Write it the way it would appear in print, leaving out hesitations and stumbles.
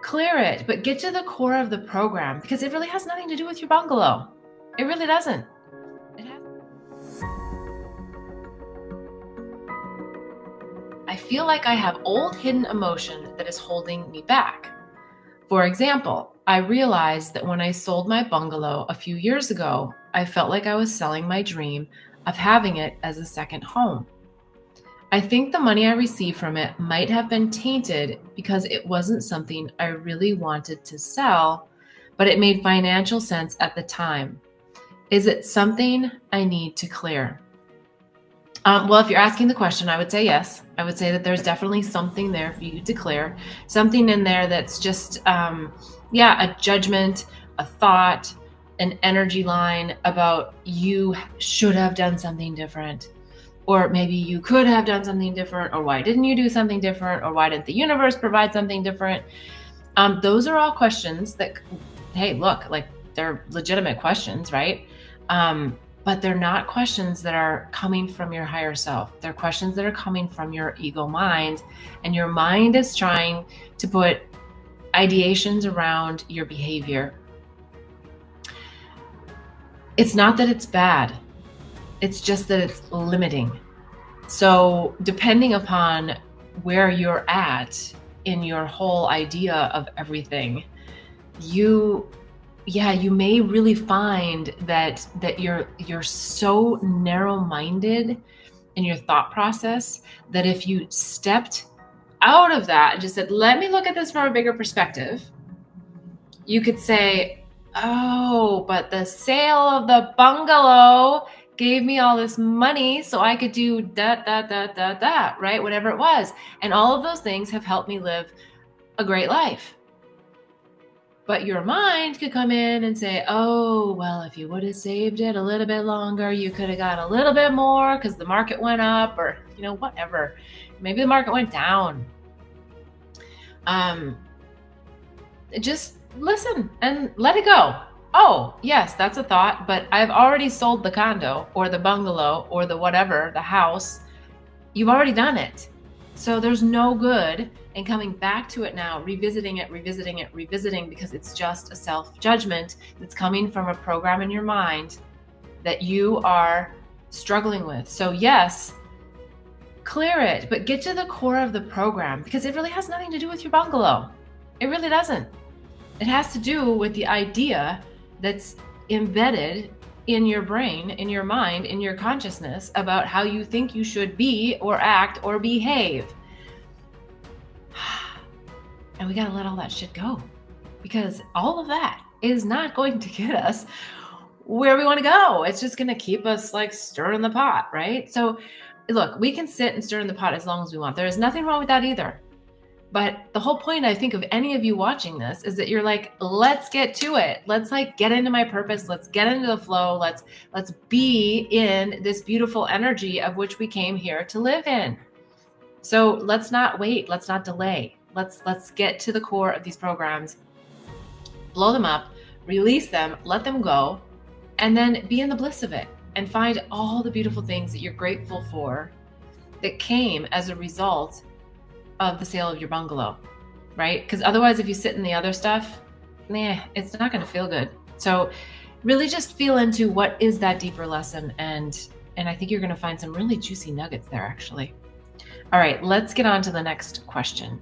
Clear it, but get to the core of the program because it really has nothing to do with your bungalow. It really doesn't. I feel like I have old hidden emotion that is holding me back. For example, I realized that when I sold my bungalow a few years ago, I felt like I was selling my dream of having it as a second home. I think the money I received from it might have been tainted because it wasn't something I really wanted to sell, but it made financial sense at the time. Is it something I need to clear? Well, if you're asking the question, I would say yes. I would say that there's definitely something there for you to clear, something in there that's just, a judgment, a thought, an energy line about you should have done something different, or maybe you could have done something different, or why didn't you do something different, or why didn't the universe provide something different? Those are all questions that, hey, look, like they're legitimate questions, right? But they're not questions that are coming from your higher self. They're questions that are coming from your ego mind. And your mind is trying to put ideations around your behavior. It's not that it's bad. It's just that it's limiting. So depending upon where you're at in your whole idea of everything, you may really find that you're so narrow-minded in your thought process that if you stepped out of that and just said, let me look at this from a bigger perspective, you could say, oh, but the sale of the bungalow gave me all this money so I could do that, right? Whatever it was. And all of those things have helped me live a great life. But your mind could come in and say, oh, well, if you would have saved it a little bit longer, you could have got a little bit more because the market went up, or, whatever. Maybe the market went down. Just listen and let it go. Oh, yes, that's a thought, but I've already sold the condo or the bungalow or the whatever, the house. You've already done it. So there's no good in coming back to it now, revisiting because it's just a self-judgment that's coming from a program in your mind that you are struggling with. So yes, clear it, but get to the core of the program because it really has nothing to do with your bungalow. It really doesn't. It has to do with the idea that's embedded in your brain, in your mind, in your consciousness about how you think you should be or act or behave. And we got to let all that shit go because all of that is not going to get us where we want to go. It's just going to keep us like stirring the pot, right? So look, we can sit and stir in the pot as long as we want. There is nothing wrong with that either. But the whole point, I think, of any of you watching this is that you're like, let's get to it. Let's like get into my purpose. Let's get into the flow. Let's be in this beautiful energy of which we came here to live in. So let's not wait. Let's not delay. Let's get to the core of these programs, blow them up, release them, let them go, and then be in the bliss of it and find all the beautiful things that you're grateful for that came as a result of the sale of your bungalow, right? Because otherwise, if you sit in the other stuff, it's not going to feel good. So really just feel into what is that deeper lesson. And I think you're going to find some really juicy nuggets there, actually. All right, let's get on to the next question.